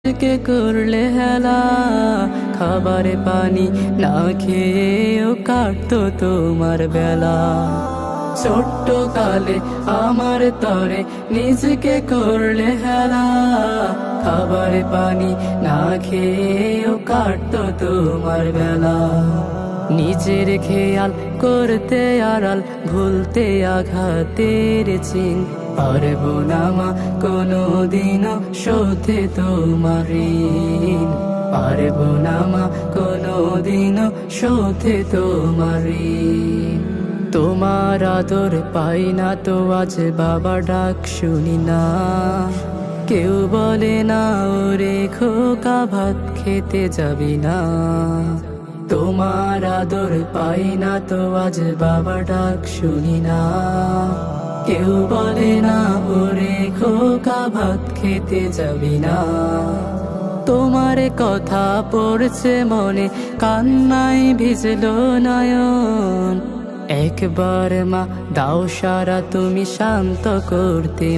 কে করলে হেলা, খাবারে পানি না খেয়েও কাটতো তোমার বেলা। ছোট্ট কালে আমার তরে নিজকে করলে হেলা, খাবারে পানি না খেয়েও কাটতো তোমার বেলা। নিজের খেয়াল করতে আড়াল, ভুলতে আঘাতের চিন, পারবো না মা কোনোদিনও শোধে তোমার ঋণ, পারবো না মা কোনোদিনও শোধে তোমার ঋণ। তোমার আদর পাই না তো আজ বাবা ডাক শুনি না, কেউ বলে না ওরে খোকা ভাত খেতে যাবি না। তোমার আদর পাই না তো আজ বাবা ডাক শুনি না, কেউ বলে না ওরে খোকা ভাত খেতে যাবি না। তোমার কথা পড়ছে মনে, কান্নায় ভিজলো নয়ন, একবার মা দাও সারা তুমি শান্ত করতে।